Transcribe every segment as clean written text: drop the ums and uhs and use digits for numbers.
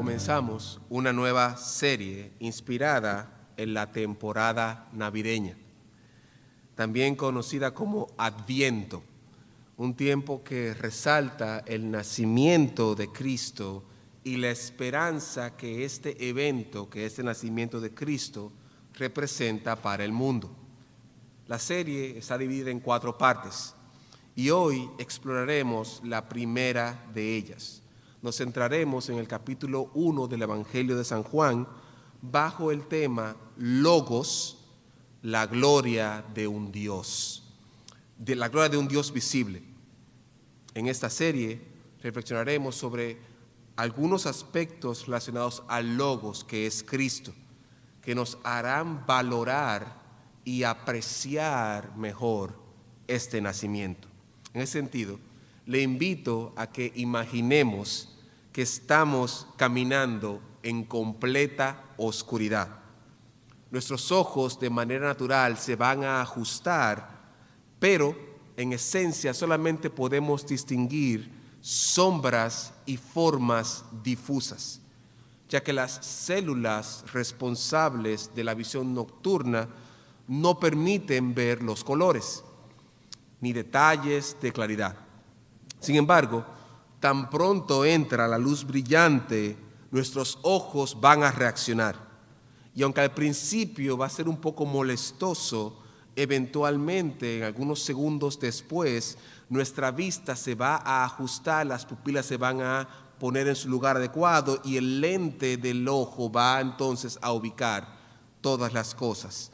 comenzamos una nueva serie inspirada en la temporada navideña, también conocida como Adviento, un tiempo que resalta el nacimiento de Cristo y la esperanza que este evento, que este nacimiento de Cristo, representa para el mundo. La serie está dividida en 4 partes y hoy exploraremos la primera de ellas. Nos centraremos en el capítulo 1 del Evangelio de San Juan bajo el tema Logos, la gloria de un Dios, de la gloria de un Dios visible. En esta serie reflexionaremos sobre algunos aspectos relacionados al Logos, que es Cristo, que nos harán valorar y apreciar mejor este nacimiento. En ese sentido, le invito a que imaginemos que estamos caminando en completa oscuridad. Nuestros ojos de manera natural se van a ajustar, pero en esencia solamente podemos distinguir sombras y formas difusas, ya que las células responsables de la visión nocturna no permiten ver los colores ni detalles de claridad. Sin embargo, tan pronto entra la luz brillante, nuestros ojos van a reaccionar. Y aunque al principio va a ser un poco molestoso, eventualmente, en algunos segundos después, nuestra vista se va a ajustar, las pupilas se van a poner en su lugar adecuado y el lente del ojo va entonces a ubicar todas las cosas.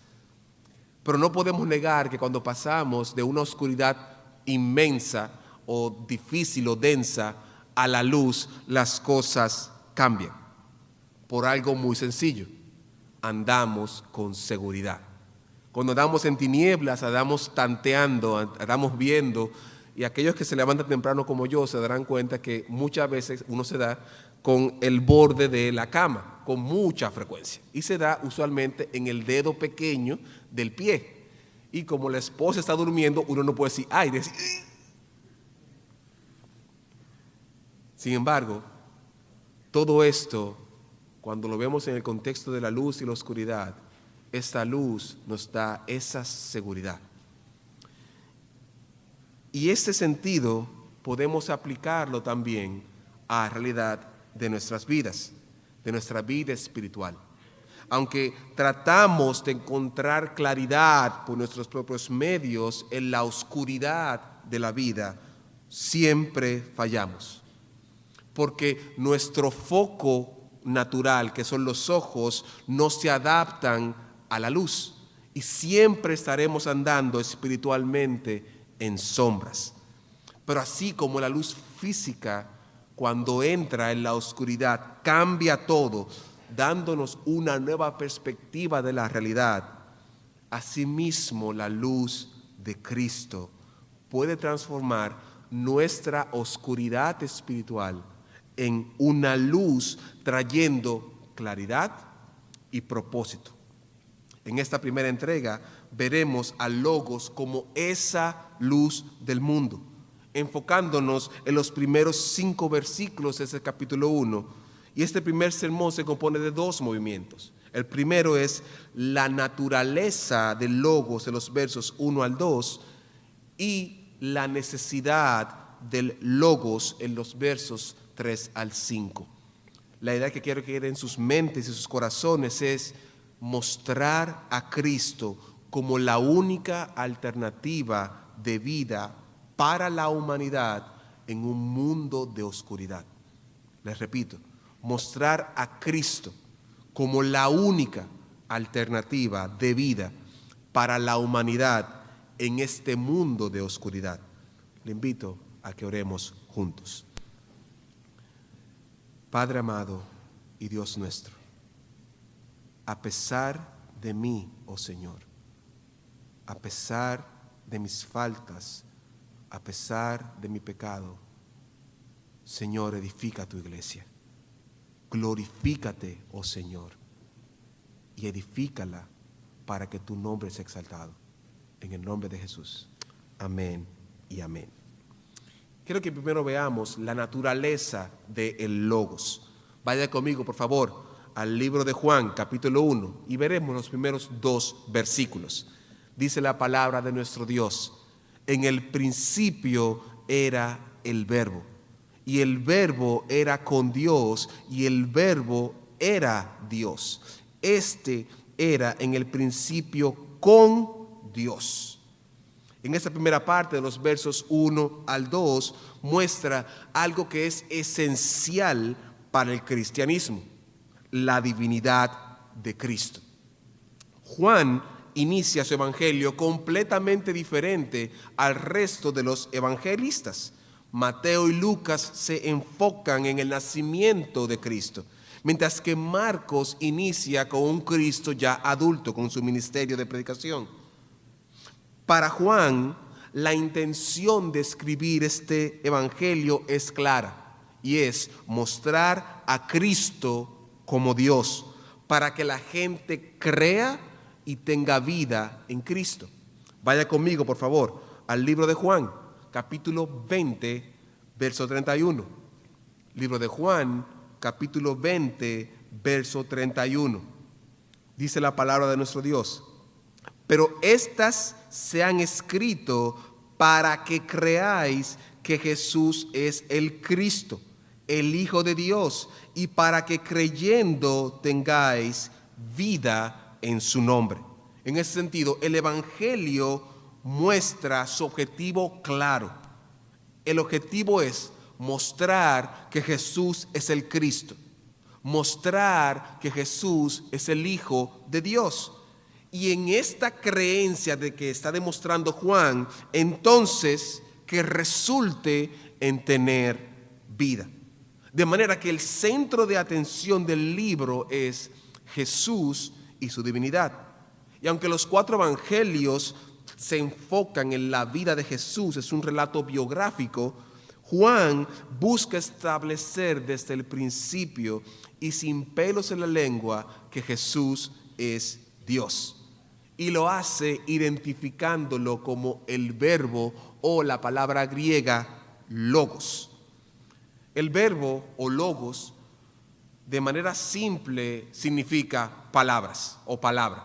Pero no podemos negar que cuando pasamos de una oscuridad inmensa o difícil o densa a la luz, las cosas cambian. Por algo muy sencillo, andamos con seguridad. Cuando andamos en tinieblas, andamos tanteando, andamos viendo, y aquellos que se levantan temprano como yo se darán cuenta que muchas veces uno se da con el borde de la cama, con mucha frecuencia, y se da usualmente en el dedo pequeño del pie. Y como la esposa está durmiendo, uno no puede decir, ¡ay! Decir, ¡ay! Sin embargo, todo esto, cuando lo vemos en el contexto de la luz y la oscuridad, esta luz nos da esa seguridad. Y este sentido podemos aplicarlo también a la realidad de nuestras vidas, de nuestra vida espiritual. Aunque tratamos de encontrar claridad por nuestros propios medios en la oscuridad de la vida, siempre fallamos. Porque nuestro foco natural, que son los ojos, no se adaptan a la luz y siempre estaremos andando espiritualmente en sombras. Pero así como la luz física, cuando entra en la oscuridad, cambia todo, dándonos una nueva perspectiva de la realidad, asimismo la luz de Cristo puede transformar nuestra oscuridad espiritual en una luz trayendo claridad y propósito. En esta primera entrega veremos al Logos como esa luz del mundo, enfocándonos en los primeros 5 versículos de ese capítulo 1. Y este primer sermón se compone de 2 movimientos. El primero es la naturaleza del Logos en los versos 1 al 2 y la necesidad del Logos en los versos 3 al 5. La idea que quiero que quede en sus mentes y sus corazones es mostrar a Cristo como la única alternativa de vida para la humanidad en un mundo de oscuridad. Les repito, mostrar a Cristo como la única alternativa de vida para la humanidad en este mundo de oscuridad. Le invito a que oremos juntos. Padre amado y Dios nuestro, a pesar de mí, oh Señor, a pesar de mis faltas, a pesar de mi pecado, Señor, edifica tu iglesia. Glorifícate, oh Señor, y edifícala para que tu nombre sea exaltado. En el nombre de Jesús. Amén y amén. Quiero que primero veamos la naturaleza del Logos. Vaya conmigo, por favor, al libro de Juan, capítulo 1, y veremos los primeros 2 versículos. Dice la palabra de nuestro Dios: en el principio era el Verbo, y el Verbo era con Dios, y el Verbo era Dios. Este era en el principio con Dios. En esta primera parte de los versos 1 al 2 muestra algo que es esencial para el cristianismo: la divinidad de Cristo. Juan inicia su evangelio completamente diferente al resto de los evangelistas. Mateo y Lucas se enfocan en el nacimiento de Cristo, mientras que Marcos inicia con un Cristo ya adulto, con su ministerio de predicación. Para Juan, la intención de escribir este evangelio es clara, y es mostrar a Cristo como Dios, para que la gente crea y tenga vida en Cristo. Vaya conmigo, por favor, al libro de Juan, capítulo 20, verso 31. Libro de Juan, capítulo 20, verso 31. Dice la palabra de nuestro Dios: pero estas se han escrito para que creáis que Jesús es el Cristo, el Hijo de Dios, y para que creyendo tengáis vida en su nombre. En ese sentido, el Evangelio muestra su objetivo claro. El objetivo es mostrar que Jesús es el Cristo, mostrar que Jesús es el Hijo de Dios. Y en esta creencia de que está demostrando Juan, entonces que resulte en tener vida. De manera que el centro de atención del libro es Jesús y su divinidad. Y aunque los 4 evangelios se enfocan en la vida de Jesús, es un relato biográfico, Juan busca establecer desde el principio y sin pelos en la lengua que Jesús es Dios. Y lo hace identificándolo como el verbo, o la palabra griega logos. El verbo o logos, de manera simple, significa palabras o palabra.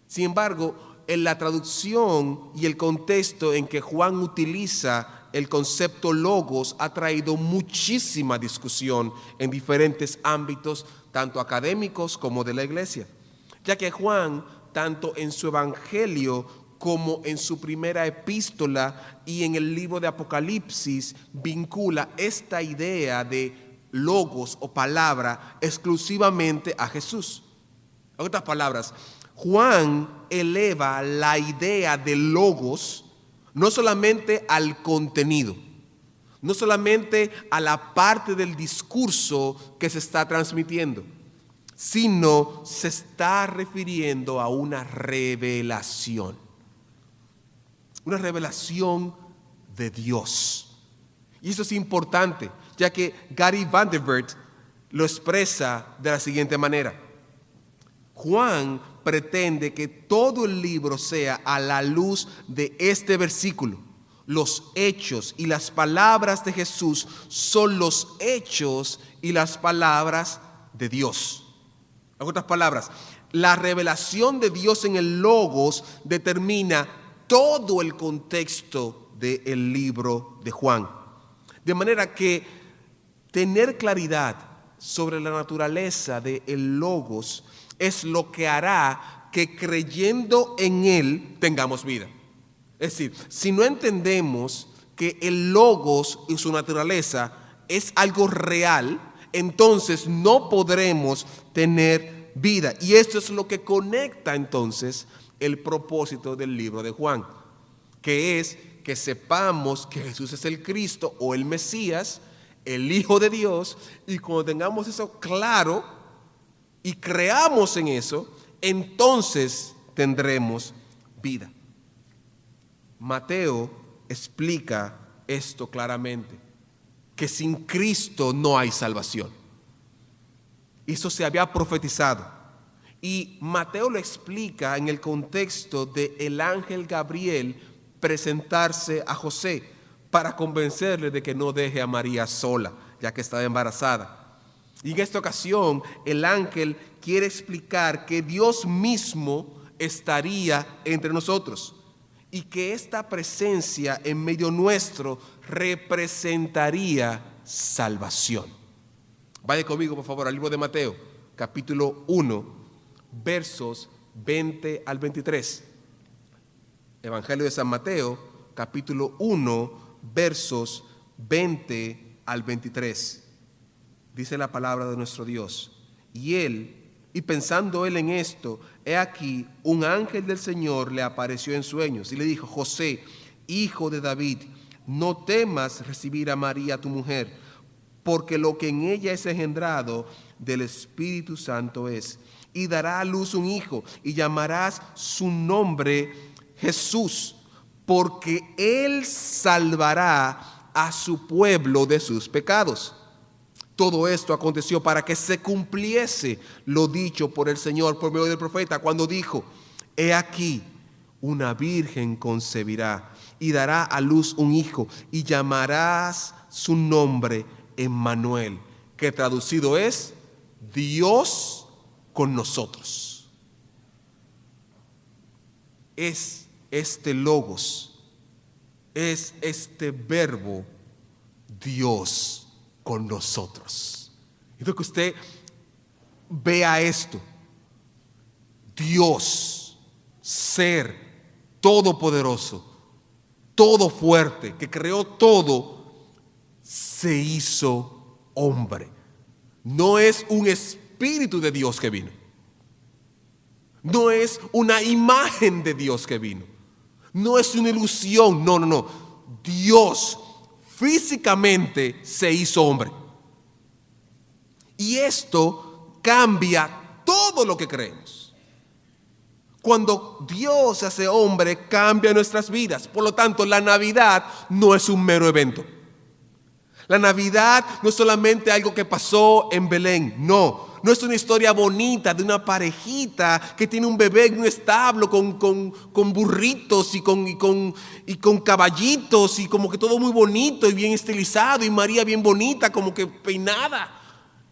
Sin embargo, en la traducción y el contexto en que Juan utiliza el concepto logos ha traído muchísima discusión en diferentes ámbitos, tanto académicos como de la iglesia, ya que Juan, tanto en su evangelio como en su primera epístola y en el libro de Apocalipsis, vincula esta idea de logos o palabra exclusivamente a Jesús. En otras palabras, Juan eleva la idea de logos no solamente al contenido, no solamente a la parte del discurso que se está transmitiendo, sino se está refiriendo a una revelación de Dios. Y eso es importante, ya que Gary Vanderbilt lo expresa de la siguiente manera: Juan pretende que todo el libro sea a la luz de este versículo. Los hechos y las palabras de Jesús son los hechos y las palabras de Dios. En otras palabras, la revelación de Dios en el Logos determina todo el contexto del libro de Juan. De manera que tener claridad sobre la naturaleza del Logos es lo que hará que creyendo en él tengamos vida. Es decir, si no entendemos que el Logos y su naturaleza es algo real, entonces no podremos tener vida. Y esto es lo que conecta entonces el propósito del libro de Juan, que es que sepamos que Jesús es el Cristo o el Mesías, el Hijo de Dios, y cuando tengamos eso claro y creamos en eso, entonces tendremos vida. Mateo explica esto claramente, que sin Cristo no hay salvación. Eso se había profetizado. Y Mateo lo explica en el contexto de el ángel Gabriel presentarse a José para convencerle de que no deje a María sola, ya que estaba embarazada. Y en esta ocasión el ángel quiere explicar que Dios mismo estaría entre nosotros y que esta presencia en medio nuestro representaría salvación. Vaya conmigo, por favor, al libro de Mateo, capítulo 1, versos 20 al 23. Evangelio de San Mateo, capítulo 1, versos 20 al 23. Dice la palabra de nuestro Dios. Y pensando él en esto, he aquí, un ángel del Señor le apareció en sueños y le dijo: José, hijo de David, no temas recibir a María tu mujer, porque lo que en ella es engendrado del Espíritu Santo es. Y dará a luz un hijo, y llamarás su nombre Jesús, porque él salvará a su pueblo de sus pecados. Todo esto aconteció para que se cumpliese lo dicho por el Señor por medio del profeta, cuando dijo: he aquí, una virgen concebirá y dará a luz un hijo, y llamarás su nombre Emmanuel, que traducido es Dios con nosotros. Es este logos, es este verbo, Dios con nosotros. Quiero que usted vea esto. Dios, ser todopoderoso, todo fuerte, que creó todo, se hizo hombre. No es un espíritu de Dios que vino. No es una imagen de Dios que vino. No es una ilusión. No. Dios físicamente se hizo hombre. Y esto cambia todo lo que creemos. Cuando Dios se hace hombre, cambia nuestras vidas. Por lo tanto, la Navidad no es un mero evento. La Navidad no es solamente algo que pasó en Belén. No es una historia bonita de una parejita que tiene un bebé en un establo con burritos y con caballitos y como que todo muy bonito y bien estilizado, y María bien bonita, como que peinada.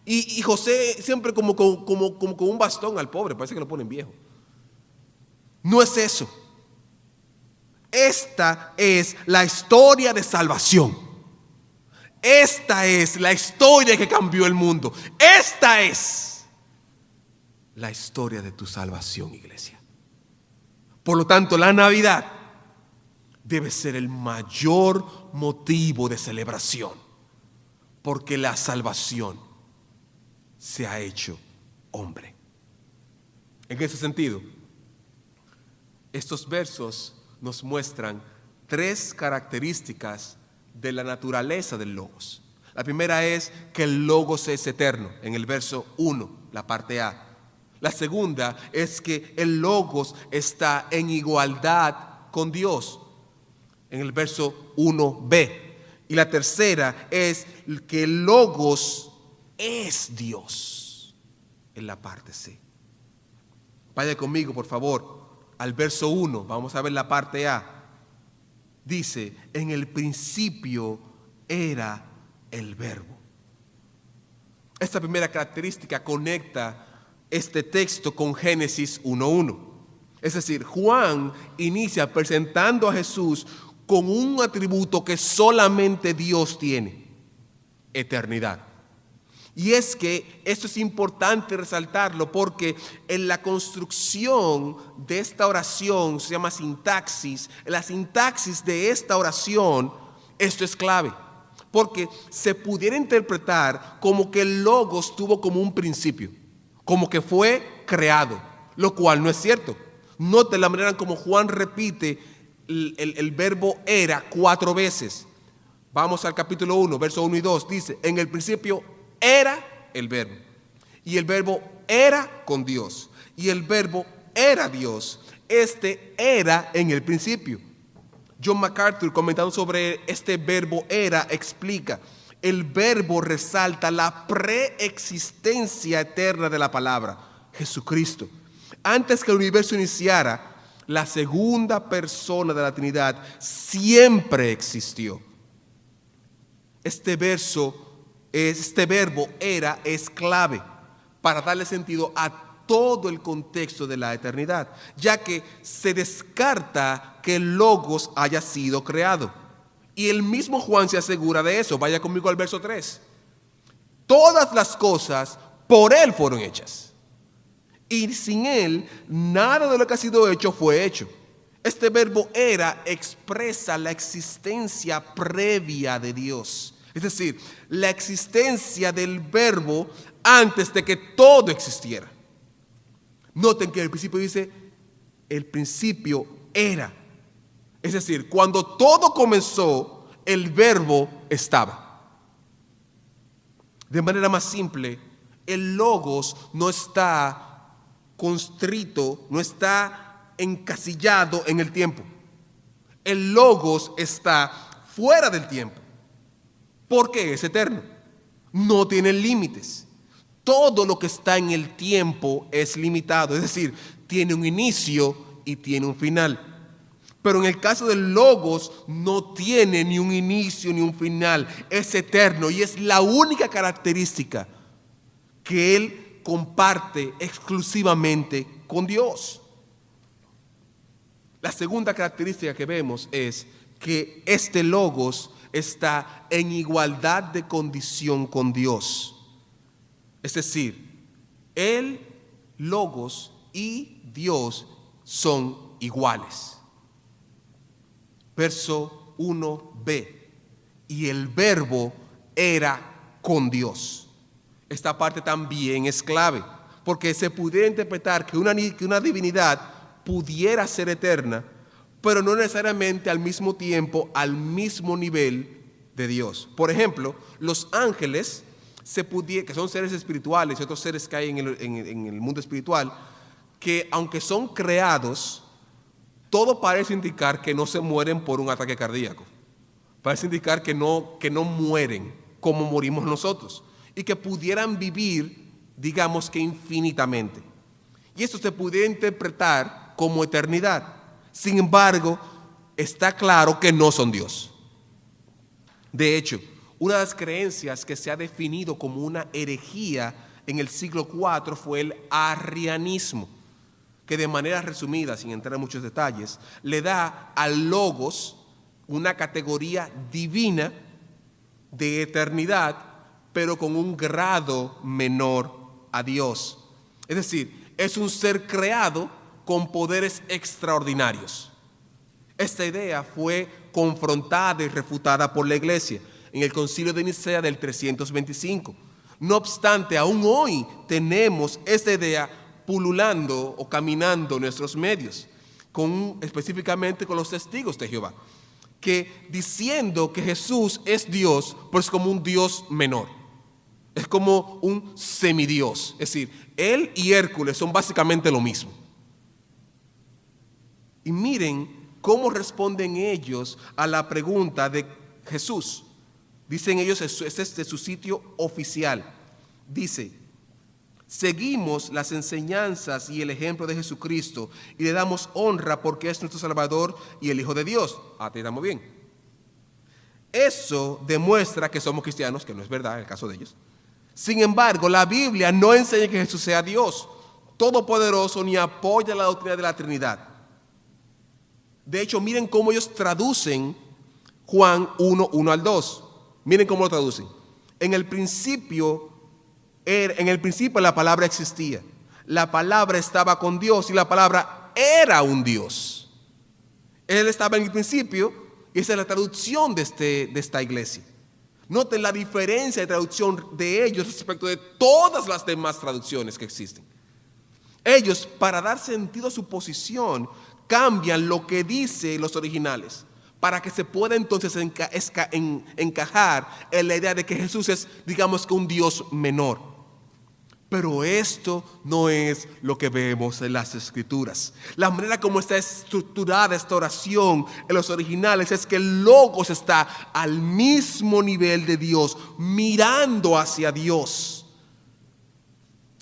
Y José siempre como con un bastón al pobre, parece que lo ponen viejo. No es eso. Esta es la historia de salvación. Esta es la historia que cambió el mundo. Esta es la historia de tu salvación, iglesia. Por lo tanto, la Navidad debe ser el mayor motivo de celebración, porque la salvación se ha hecho hombre. En ese sentido, estos versos nos muestran 3 características de la naturaleza del Logos. La primera es que el Logos es eterno, en el verso 1, la parte A. La segunda es que el Logos está en igualdad con Dios, en el verso 1b. Y la tercera es que el Logos es Dios, en la parte C. Vaya conmigo, por favor, al verso 1. Vamos a ver la parte A. Dice: en el principio era el verbo. Esta primera característica conecta este texto con Génesis 1:1. Es decir, Juan inicia presentando a Jesús con un atributo que solamente Dios tiene: eternidad. Y es que esto es importante resaltarlo, porque en la construcción de esta oración, se llama sintaxis, la sintaxis de esta oración, esto es clave, porque se pudiera interpretar como que el Logos tuvo como un principio, como que fue creado, lo cual no es cierto. Note la manera en como Juan repite el verbo era 4 veces. Vamos al capítulo 1, versos 1 y 2, dice: en el principio era el verbo, y el verbo era con Dios, y el verbo era Dios. Este era en el principio. John MacArthur, comentando sobre este verbo era, explica: el verbo resalta la preexistencia eterna de la palabra, Jesucristo. Antes que el universo iniciara, la segunda persona de la Trinidad siempre existió. Este verso este verbo era es clave para darle sentido a todo el contexto de la eternidad, ya que se descarta que el Logos haya sido creado. Y el mismo Juan se asegura de eso. Vaya conmigo al verso 3. Todas las cosas por Él fueron hechas. Y sin Él, nada de lo que ha sido hecho fue hecho. Este verbo era expresa la existencia previa de Dios. Es decir, la existencia del verbo antes de que todo existiera. Noten que el principio dice, el principio era. Es decir, cuando todo comenzó, el verbo estaba. De manera más simple, el Logos no está constrito, no está encasillado en el tiempo. El Logos está fuera del tiempo, porque es eterno. No tiene límites. Todo lo que está en el tiempo es limitado, es decir, tiene un inicio y tiene un final. Pero en el caso del Logos no tiene ni un inicio ni un final, es eterno y es la única característica que Él comparte exclusivamente con Dios. La segunda característica que vemos es que este Logos está en igualdad de condición con Dios. Es decir, el Logos y Dios son iguales. Verso 1b. Y el verbo era con Dios. Esta parte también es clave, porque se pudiera interpretar que una divinidad pudiera ser eterna, pero no necesariamente al mismo tiempo, al mismo nivel de Dios. Por ejemplo, los ángeles, que son seres espirituales y otros seres que hay en el mundo espiritual, que aunque son creados, todo parece indicar que no se mueren por un ataque cardíaco. Parece indicar que no mueren como morimos nosotros y que pudieran vivir, digamos que infinitamente. Y esto se pudiera interpretar como eternidad. Sin embargo, está claro que no son Dios. De hecho, una de las creencias que se ha definido como una herejía en el siglo IV fue el arrianismo, que de manera resumida, sin entrar en muchos detalles, le da al Logos una categoría divina de eternidad, pero con un grado menor a Dios. Es decir, es un ser creado con poderes extraordinarios. Esta idea fue confrontada y refutada por la Iglesia en el Concilio de Nicea del 325. No obstante, aún hoy tenemos esta idea pululando o caminando en nuestros medios, específicamente con los testigos de Jehová, que diciendo que Jesús es Dios, pues como un Dios menor, es como un semidios, es decir, Él y Hércules son básicamente lo mismo. Y miren cómo responden ellos a la pregunta de Jesús. Dicen ellos, este es de su sitio oficial, dice: seguimos las enseñanzas y el ejemplo de Jesucristo y le damos honra porque es nuestro Salvador y el Hijo de Dios. Te damos bien. Eso demuestra que somos cristianos, que no es verdad en el caso de ellos. Sin embargo, la Biblia no enseña que Jesús sea Dios todopoderoso ni apoya la doctrina de la Trinidad. De hecho, miren cómo ellos traducen Juan 1:1 al 2. Miren cómo lo traducen. En el principio la palabra existía. La palabra estaba con Dios y la palabra era un Dios. Él estaba en el principio y esa es la traducción de esta iglesia. Noten la diferencia de traducción de ellos respecto de todas las demás traducciones que existen. Ellos, para dar sentido a su posición, cambian lo que dicen los originales para que se pueda entonces encajar en la idea de que Jesús es, digamos que un Dios menor. Pero esto no es lo que vemos en las Escrituras. La manera como está estructurada esta oración en los originales es que el Logos está al mismo nivel de Dios, mirando hacia Dios.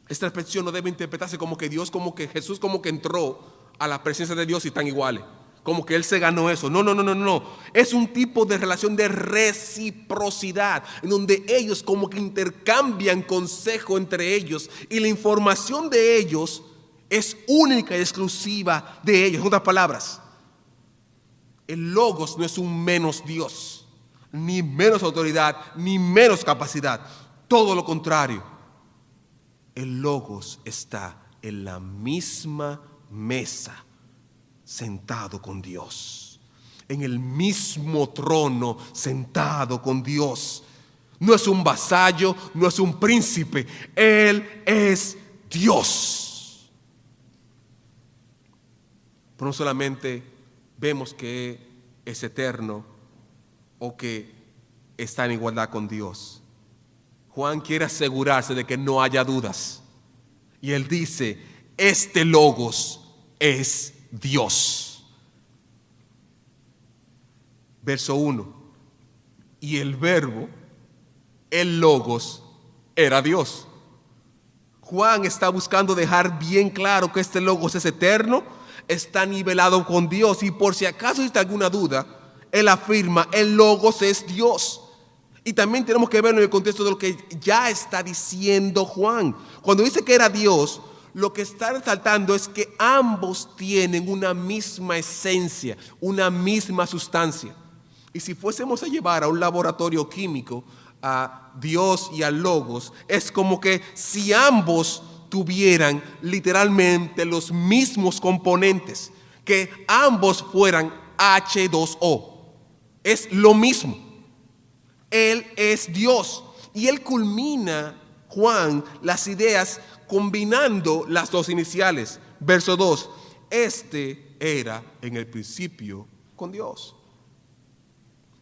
Esta expresión no debe interpretarse como que Jesús como que entró a la presencia de Dios y están iguales. como que él se ganó eso. No, no, no, no, no. Es un tipo de relación de reciprocidad, en donde ellos como que intercambian consejo entre ellos y la información de ellos es única y exclusiva de ellos. En otras palabras, el Logos no es un menos Dios, ni menos autoridad, ni menos capacidad. Todo lo contrario. El Logos está en la misma mesa, sentado con Dios, en el mismo trono, sentado con Dios. No es un vasallo, no es un príncipe, Él es Dios. Pero no solamente vemos que es eterno o que está en igualdad con Dios. Juan quiere asegurarse de que no haya dudas. Y él dice, este Logos es Dios. Verso 1. Y el verbo, el Logos, era Dios. Juan está buscando dejar bien claro que este Logos es eterno, está nivelado con Dios. Y por si acaso existe alguna duda, él afirma, el Logos es Dios. Y también tenemos que verlo en el contexto de lo que ya está diciendo Juan. Cuando dice que era Dios, lo que está resaltando es que ambos tienen una misma esencia, una misma sustancia. Y si fuésemos a llevar a un laboratorio químico a Dios y al Logos, es como que si ambos tuvieran literalmente los mismos componentes, que ambos fueran H2O. Es lo mismo. Él es Dios. Y él culmina, Juan, las ideas combinando las dos iniciales. Verso 2. Este era en el principio con Dios.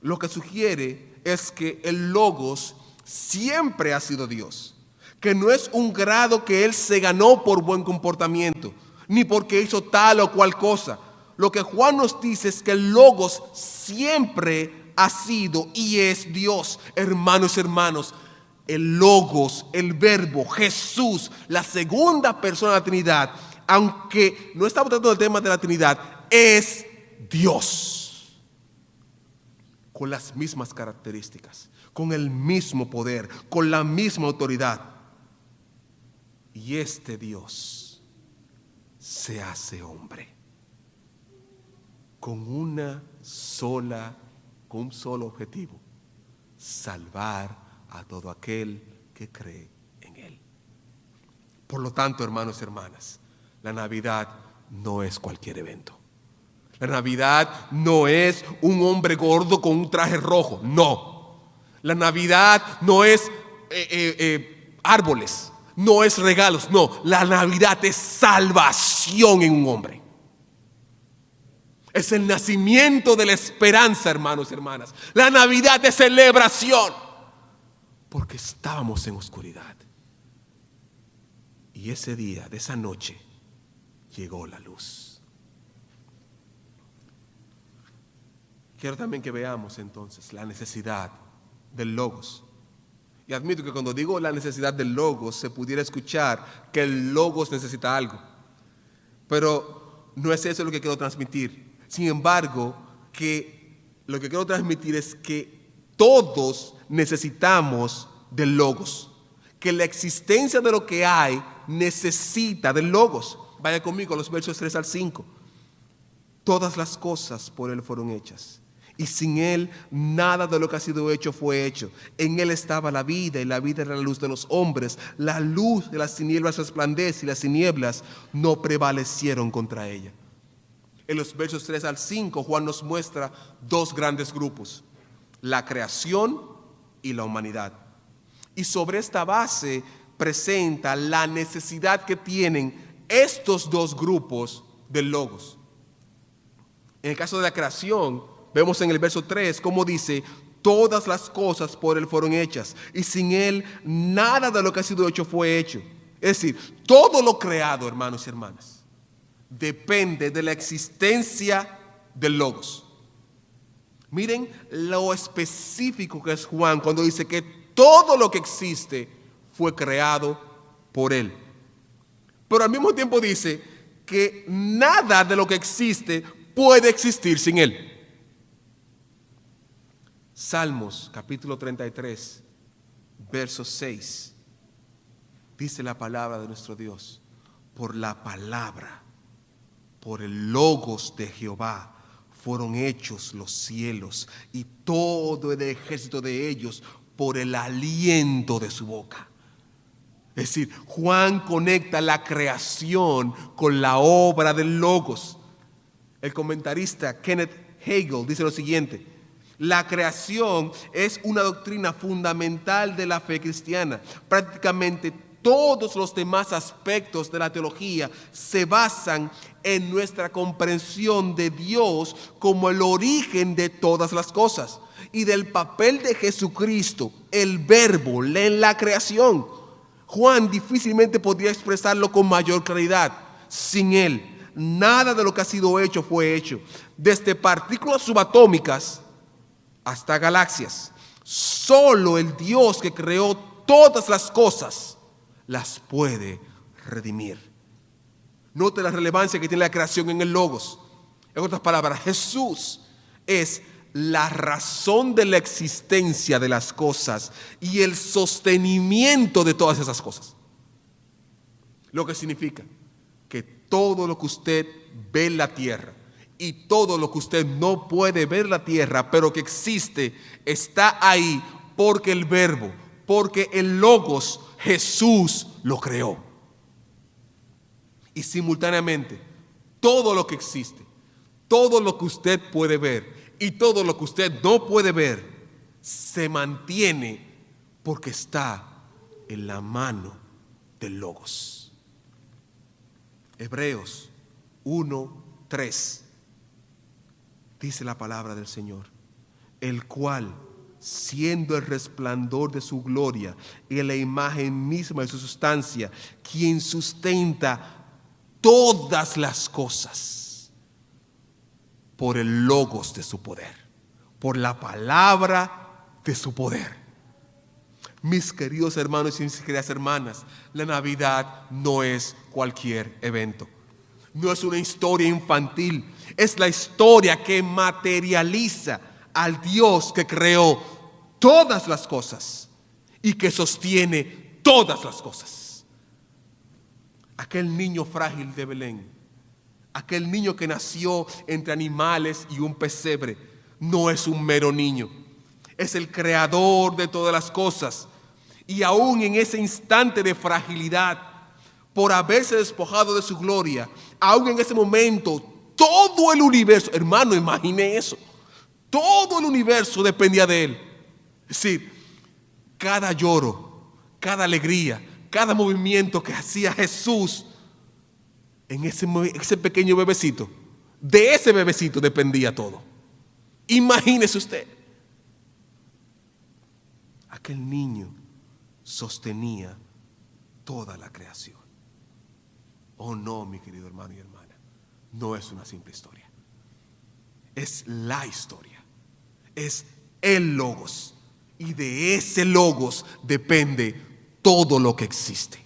Lo que sugiere es que el Logos siempre ha sido Dios. Que no es un grado que él se ganó por buen comportamiento, ni porque hizo tal o cual cosa. Lo que Juan nos dice es que el Logos siempre ha sido y es Dios. Hermanos y hermanos, el Logos, el Verbo, Jesús, la segunda persona de la Trinidad, aunque no estamos tratando del tema de la Trinidad, es Dios. Con las mismas características, con el mismo poder, con la misma autoridad. Y este Dios se hace hombre con un solo objetivo: salvar a todo aquel que cree en Él. Por lo tanto, hermanos y hermanas, la Navidad no es cualquier evento. La Navidad no es un hombre gordo con un traje rojo, no. La Navidad no es árboles, no es regalos, no. La Navidad es salvación en un hombre. Es el nacimiento de la esperanza, hermanos y hermanas. La Navidad es celebración, porque estábamos en oscuridad. Y ese día, de esa noche, llegó la luz. Quiero también que veamos entonces la necesidad del Logos. Y admito que cuando digo la necesidad del Logos, se pudiera escuchar que el Logos necesita algo. Pero no es eso lo que quiero transmitir. Sin embargo, que lo que quiero transmitir es que todos necesitamos del Logos. Que la existencia de lo que hay necesita del Logos. Vaya conmigo a los versos 3 al 5. Todas las cosas por Él fueron hechas, y sin Él nada de lo que ha sido hecho fue hecho. En Él estaba la vida, y la vida era la luz de los hombres. La luz de las tinieblas resplandece, y las tinieblas no prevalecieron contra ella. En los versos 3 al 5, Juan nos muestra dos grandes grupos: la creación y la humanidad. Y sobre esta base presenta la necesidad que tienen estos dos grupos del Logos. En el caso de la creación, vemos en el verso 3 cómo dice: todas las cosas por Él fueron hechas, y sin Él nada de lo que ha sido hecho fue hecho. Es decir, todo lo creado, hermanos y hermanas, depende de la existencia del Logos. Miren lo específico que es Juan cuando dice que todo lo que existe fue creado por Él. Pero al mismo tiempo dice que nada de lo que existe puede existir sin Él. Salmos capítulo 33, verso 6. Dice la palabra de nuestro Dios: por la palabra, por el logos de Jehová, fueron hechos los cielos y todo el ejército de ellos por el aliento de su boca. Es decir, Juan conecta la creación con la obra del logos. El comentarista Kenneth Hagel dice lo siguiente: la creación es una doctrina fundamental de la fe cristiana. Prácticamente todos los demás aspectos de la teología se basan en nuestra comprensión de Dios como el origen de todas las cosas y del papel de Jesucristo, el Verbo, en la creación. Juan difícilmente podría expresarlo con mayor claridad. Sin Él, nada de lo que ha sido hecho fue hecho. Desde partículas subatómicas hasta galaxias, solo el Dios que creó todas las cosas las puede redimir. Note la relevancia que tiene la creación en el logos. En otras palabras, Jesús es la razón de la existencia de las cosas y el sostenimiento de todas esas cosas. Lo que significa que todo lo que usted ve en la tierra y todo lo que usted no puede ver en la tierra, pero que existe, está ahí porque el Verbo, porque el logos, Jesús lo creó. Y simultáneamente, todo lo que existe, todo lo que usted puede ver y todo lo que usted no puede ver, se mantiene porque está en la mano del logos. Hebreos 1:3 dice la palabra del Señor: el cual, siendo el resplandor de su gloria y la imagen misma de su sustancia, quien sustenta todas las cosas por el logos de su poder, por la palabra de su poder. Mis queridos hermanos y mis queridas hermanas, la Navidad no es cualquier evento. No es una historia infantil, es la historia que materializa al Dios que creó todas las cosas y que sostiene todas las cosas. Aquel niño frágil de Belén, aquel niño que nació entre animales y un pesebre, no es un mero niño, es el creador de todas las cosas. Y aún en ese instante de fragilidad, por haberse despojado de su gloria, aún en ese momento, todo el universo, hermano, imagine eso, todo el universo dependía de él. Es decir, cada lloro, cada alegría, cada movimiento que hacía Jesús en ese pequeño bebecito, de ese bebecito dependía todo. Imagínese usted. Aquel niño sostenía toda la creación. Oh no, mi querido hermano y hermana, no es una simple historia. Es la historia, es el logos, y de ese logos depende todo lo que existe.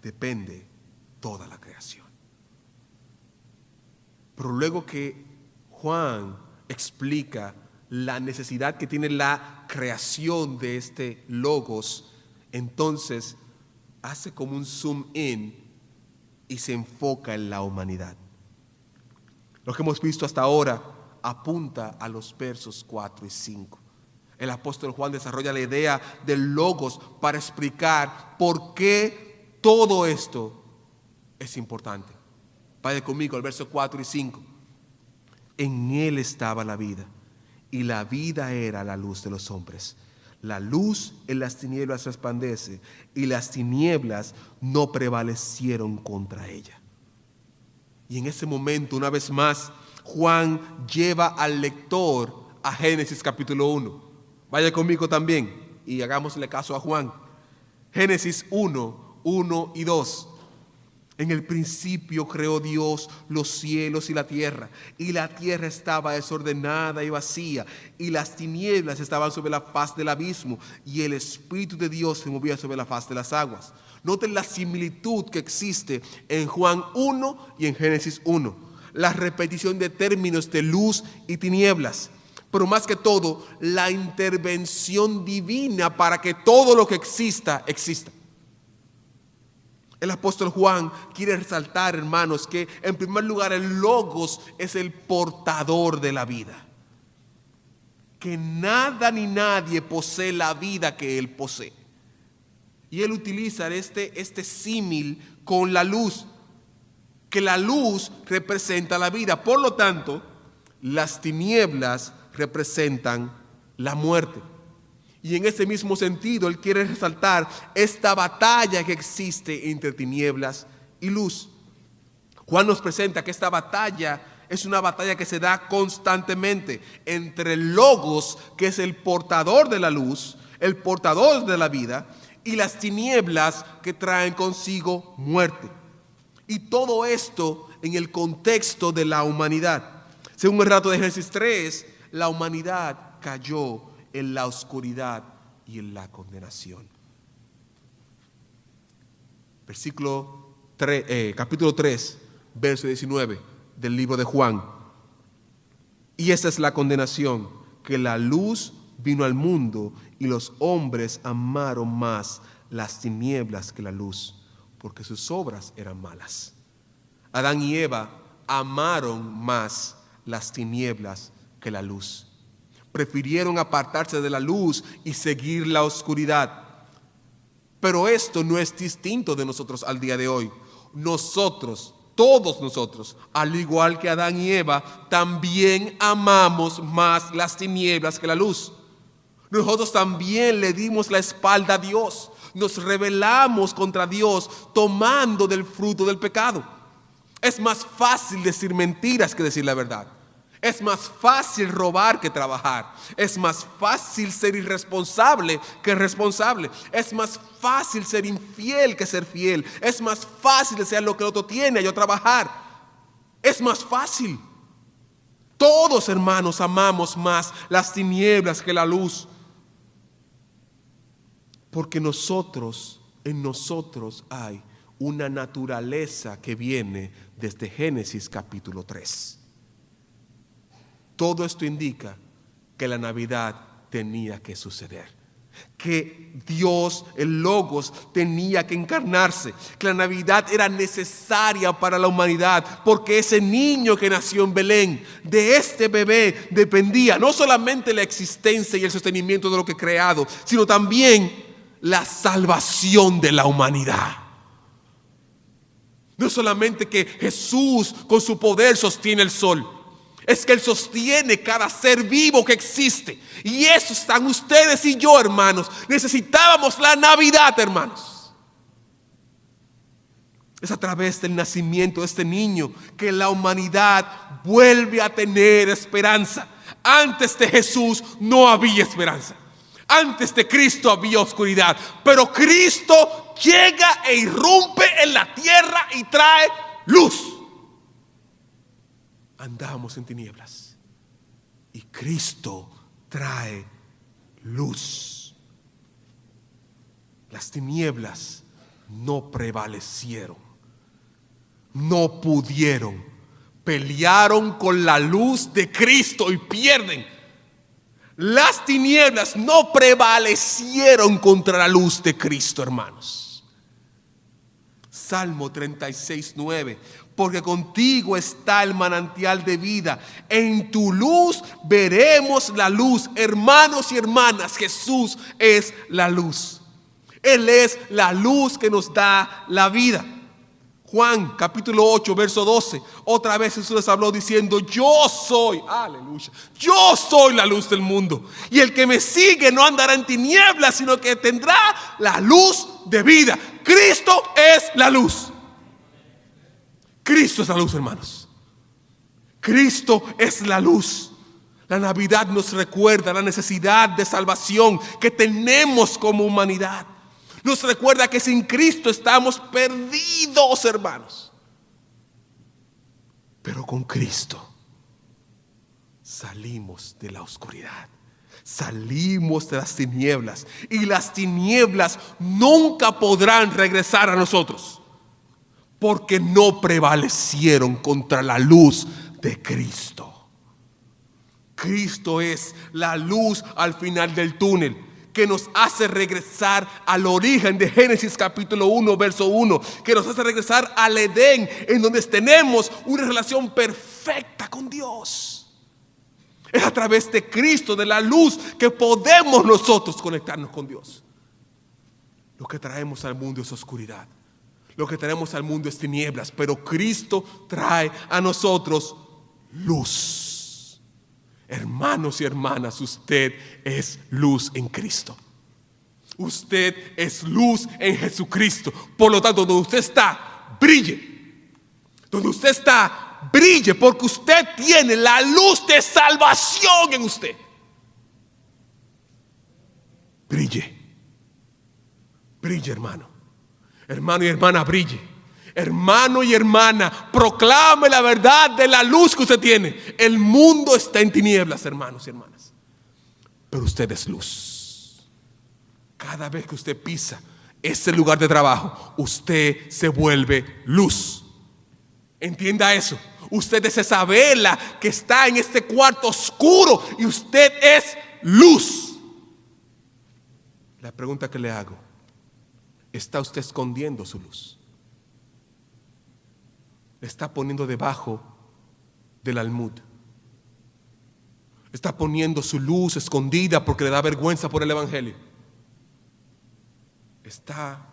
Depende toda la creación. Pero luego que Juan explica la necesidad que tiene la creación de este logos, entonces hace como un zoom in y se enfoca en la humanidad. Lo que hemos visto hasta ahora apunta a los versos 4 y 5. El apóstol Juan desarrolla la idea del logos para explicar por qué todo esto es importante. Vaya conmigo al verso 4 y 5. En él estaba la vida, y la vida era la luz de los hombres. La luz en las tinieblas resplandece, y las tinieblas no prevalecieron contra ella. Y en ese momento, una vez más, Juan lleva al lector a Génesis capítulo 1. Vaya conmigo también y hagámosle caso a Juan. Génesis 1, 1 y 2. En el principio creó Dios los cielos y la tierra estaba desordenada y vacía, y las tinieblas estaban sobre la faz del abismo, y el Espíritu de Dios se movía sobre la faz de las aguas. Noten la similitud que existe en Juan 1 y en Génesis 1. la repetición de términos de luz y tinieblas, pero más que todo, la intervención divina para que todo lo que exista. El apóstol Juan quiere resaltar, hermanos, que en primer lugar el Logos es el portador de la vida. Que nada ni nadie posee la vida que él posee. Y él utiliza este símil con la luz, que la luz representa la vida. Por lo tanto, las tinieblas representan la muerte. Y en ese mismo sentido, él quiere resaltar esta batalla que existe entre tinieblas y luz. Juan nos presenta que esta batalla es una batalla que se da constantemente entre el Logos, que es el portador de la luz, el portador de la vida, y las tinieblas que traen consigo muerte. Y todo esto en el contexto de la humanidad. Según el relato de Génesis 3, la humanidad cayó en la oscuridad y en la condenación. Capítulo 3, verso 19 del libro de Juan. Y esa es la condenación, que la luz vino al mundo y los hombres amaron más las tinieblas que la luz, porque sus obras eran malas. Adán y Eva amaron más las tinieblas que la luz. Prefirieron apartarse de la luz y seguir la oscuridad. Pero esto no es distinto de nosotros al día de hoy. Nosotros, todos nosotros, al igual que Adán y Eva, también amamos más las tinieblas que la luz. Nosotros también le dimos la espalda a Dios. Nos rebelamos contra Dios tomando del fruto del pecado. Es más fácil decir mentiras que decir la verdad. Es más fácil robar que trabajar. Es más fácil ser irresponsable que responsable. Es más fácil ser infiel que ser fiel. Es más fácil desear lo que el otro tiene a yo trabajar. Es más fácil. Todos, hermanos, amamos más las tinieblas que la luz. Porque en nosotros hay una naturaleza que viene desde Génesis capítulo 3. Todo esto indica que la Navidad tenía que suceder, que Dios, el Logos, tenía que encarnarse, que la Navidad era necesaria para la humanidad, porque ese niño que nació en Belén, de este bebé dependía no solamente la existencia y el sostenimiento de lo que he creado, sino también la salvación de la humanidad. No solamente que Jesús con su poder sostiene el sol, es que Él sostiene cada ser vivo que existe. Y eso están ustedes y yo, hermanos. Necesitábamos la Navidad, hermanos. Es a través del nacimiento de este niño que la humanidad vuelve a tener esperanza. Antes de Jesús no había esperanza. Antes de Cristo había oscuridad. Pero Cristo llega e irrumpe en la tierra y trae luz. Andábamos en tinieblas y Cristo trae luz. Las tinieblas no prevalecieron, no pudieron, pelearon con la luz de Cristo y pierden. Las tinieblas no prevalecieron contra la luz de Cristo, hermanos. Salmo 36:9. Porque contigo está el manantial de vida. En tu luz veremos la luz. Hermanos y hermanas, Jesús es la luz. Él es la luz que nos da la vida. Juan capítulo 8 verso 12. Otra vez Jesús les habló diciendo: yo soy, aleluya, yo soy la luz del mundo. Y el que me sigue no andará en tinieblas, sino que tendrá la luz de vida. Cristo es la luz. Cristo es la luz, hermanos. Cristo es la luz. La Navidad nos recuerda la necesidad de salvación que tenemos como humanidad. Nos recuerda que sin Cristo estamos perdidos, hermanos. Pero con Cristo salimos de la oscuridad. Salimos de las tinieblas. Y las tinieblas nunca podrán regresar a nosotros. porque no prevalecieron contra la luz de Cristo. Cristo es la luz al final del túnel, que nos hace regresar al origen de Génesis capítulo 1, verso 1, que nos hace regresar al Edén, en donde tenemos una relación perfecta con Dios. Es a través de Cristo, de la luz, que podemos nosotros conectarnos con Dios. Lo que traemos al mundo es oscuridad. Lo que traemos al mundo es tinieblas, pero Cristo trae a nosotros luz. Hermanos y hermanas, usted es luz en Cristo. Usted es luz en Jesucristo. Por lo tanto, donde usted está, brille. Donde usted está, brille, porque usted tiene la luz de salvación en usted. Brille. Brille, hermano. Hermano y hermana, brille. Hermano y hermana, proclame la verdad de la luz que usted tiene. El mundo está en tinieblas, hermanos y hermanas, pero usted es luz. Cada vez que usted pisa ese lugar de trabajo, usted se vuelve luz. Entienda eso. Usted es esa vela que está en este cuarto oscuro y usted es luz. La pregunta que le hago: ¿está usted escondiendo su luz? ¿La está poniendo debajo del almud? ¿Está poniendo su luz escondida porque le da vergüenza por el evangelio? Está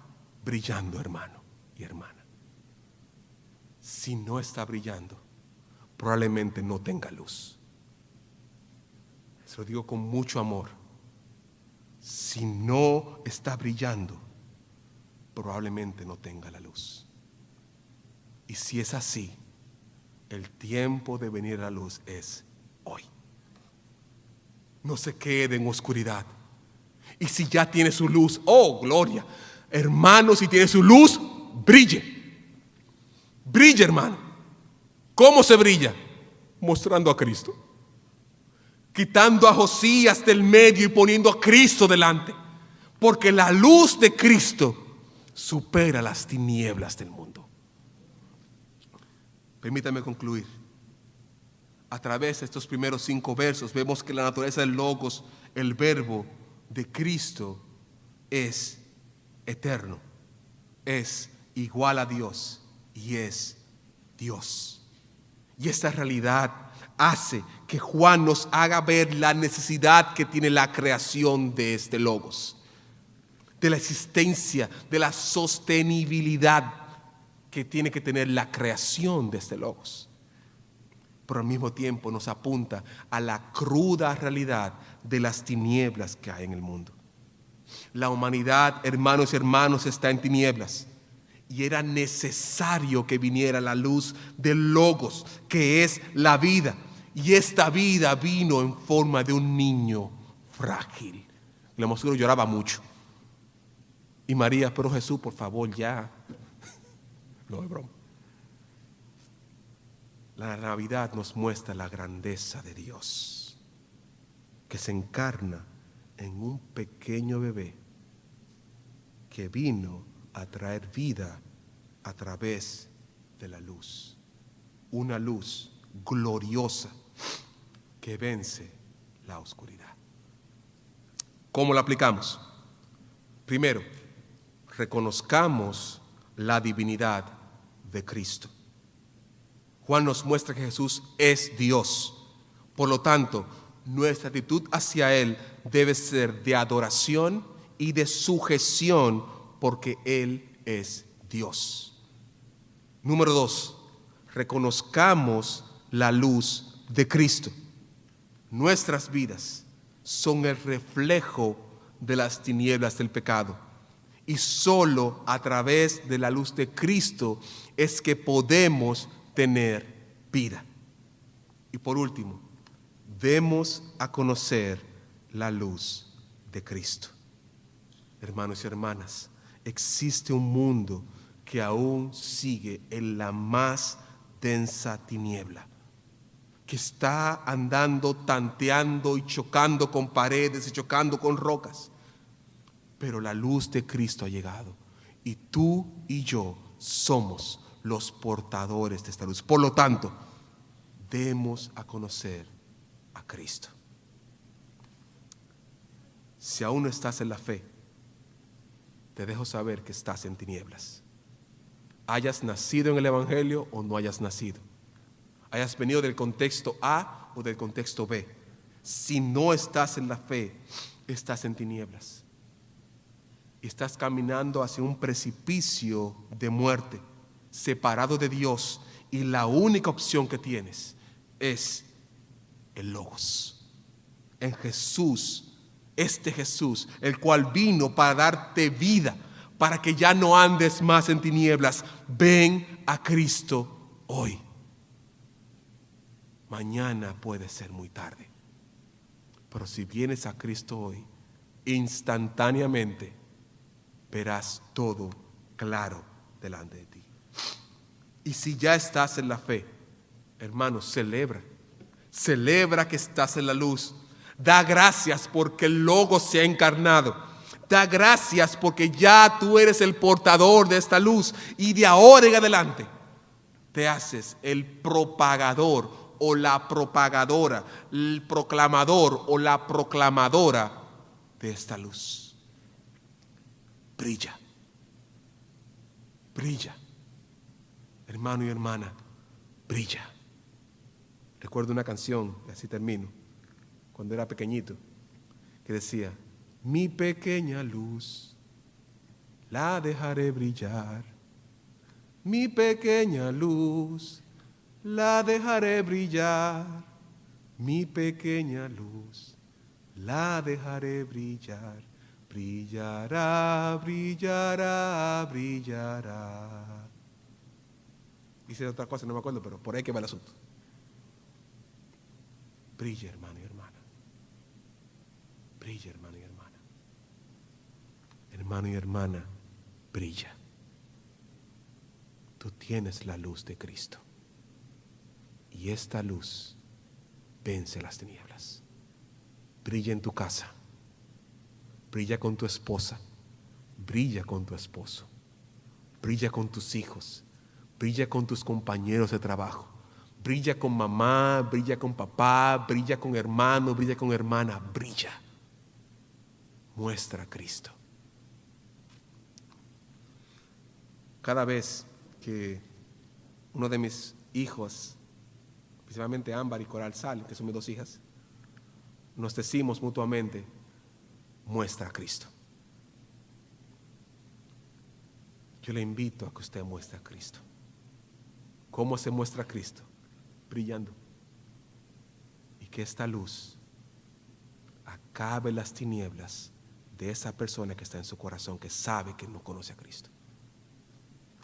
brillando, hermano y hermana. Si no está brillando, probablemente no tenga luz. Se lo digo con mucho amor. Si no está brillando, probablemente no tenga la luz. Y si es así, el tiempo de venir a la luz es hoy. No se quede en oscuridad. Y si ya tiene su luz, oh gloria, hermano, si tiene su luz, brille. Brille, hermano. ¿Cómo se brilla? Mostrando a Cristo. Quitando a Josías del medio y poniendo a Cristo delante. Porque la luz de Cristo supera las tinieblas del mundo. Permítame concluir. A través de estos primeros 5 versos vemos que la naturaleza del Logos, el verbo de Cristo, es eterno, es igual a Dios y es Dios. Y esta realidad hace que Juan nos haga ver la necesidad que tiene la creación de este Logos, de la existencia, de la sostenibilidad que tiene que tener la creación de este Logos. Pero al mismo tiempo nos apunta a la cruda realidad de las tinieblas que hay en el mundo. La humanidad, hermanos y hermanas, está en tinieblas. Y era necesario que viniera la luz del Logos, que es la vida. Y esta vida vino en forma de un niño frágil. La mujer lloraba mucho. Y María: pero Jesús, por favor, ya. No es broma. La Navidad nos muestra la grandeza de Dios, que se encarna en un pequeño bebé que vino a traer vida a través de la luz. Una luz gloriosa que vence la oscuridad. ¿Cómo la aplicamos? Primero, reconozcamos la divinidad de Cristo. Juan nos muestra que Jesús es Dios. Por lo tanto, nuestra actitud hacia Él debe ser de adoración y de sujeción, porque Él es Dios. Número 2, reconozcamos la luz de Cristo. Nuestras vidas son el reflejo de las tinieblas del pecado. Y solo a través de la luz de Cristo es que podemos tener vida. Y por último, demos a conocer la luz de Cristo. Hermanos y hermanas, existe un mundo que aún sigue en la más densa tiniebla, que está andando, tanteando y chocando con paredes y chocando con rocas. Pero la luz de Cristo ha llegado y tú y yo somos los portadores de esta luz. Por lo tanto, demos a conocer a Cristo. Si aún no estás en la fe, te dejo saber que estás en tinieblas. Hayas nacido en el Evangelio o no hayas nacido. Hayas venido del contexto A o del contexto B. Si no estás en la fe, estás en tinieblas. Y estás caminando hacia un precipicio de muerte, separado de Dios. Y la única opción que tienes es el Logos. En Jesús, este Jesús, el cual vino para darte vida, para que ya no andes más en tinieblas. Ven a Cristo hoy. Mañana puede ser muy tarde. Pero si vienes a Cristo hoy, instantáneamente verás todo claro delante de ti. Y si ya estás en la fe, hermano, celebra que estás en la luz. Da gracias porque el Logos se ha encarnado. Da gracias porque ya tú eres el portador de esta luz. Y de ahora en adelante te haces el propagador o la propagadora, el proclamador o la proclamadora de esta luz. Brilla. Brilla. Hermano y hermana, brilla. Recuerdo una canción, y así termino, cuando era pequeñito, que decía: mi pequeña luz la dejaré brillar. Mi pequeña luz la dejaré brillar. Mi pequeña luz la dejaré brillar. Brillará, brillará, brillará. Hice otra cosa, no me acuerdo, pero por ahí que va el asunto. Brilla, hermano y hermana. Brilla, hermano y hermana. Hermano y hermana, brilla. Tú tienes la luz de Cristo. Y esta luz vence las tinieblas. Brilla en tu casa. Brilla con tu esposa. Brilla con tu esposo. Brilla con tus hijos. Brilla con tus compañeros de trabajo. Brilla con mamá, brilla con papá, brilla con hermano, brilla con hermana. Brilla. Muestra a Cristo. Cada vez que uno de mis hijos, principalmente Ámbar y Coral salen, que son mis dos hijas, nos decimos mutuamente: muestra a Cristo. Yo le invito a que usted muestre a Cristo. ¿Cómo se muestra a Cristo? Brillando. Y que esta luz acabe las tinieblas de esa persona que está en su corazón, que sabe que no conoce a Cristo.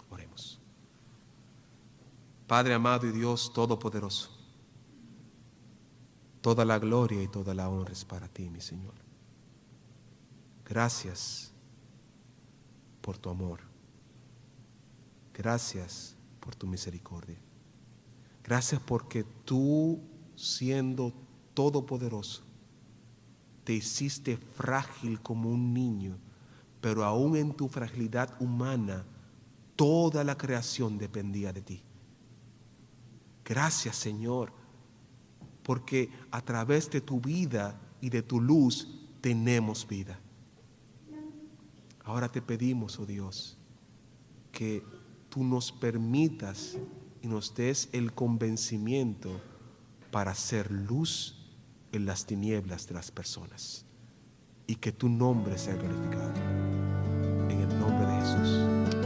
Oremos. Padre amado y Dios todopoderoso, toda la gloria y toda la honra es para ti, mi Señor. Gracias por tu amor. Gracias por tu misericordia. Gracias porque tú, siendo todopoderoso, te hiciste frágil como un niño, pero aún en tu fragilidad humana, toda la creación dependía de ti. Gracias, Señor, porque a través de tu vida y de tu luz tenemos vida. Ahora te pedimos, oh Dios, que tú nos permitas y nos des el convencimiento para hacer luz en las tinieblas de las personas, y que tu nombre sea glorificado. En el nombre de Jesús.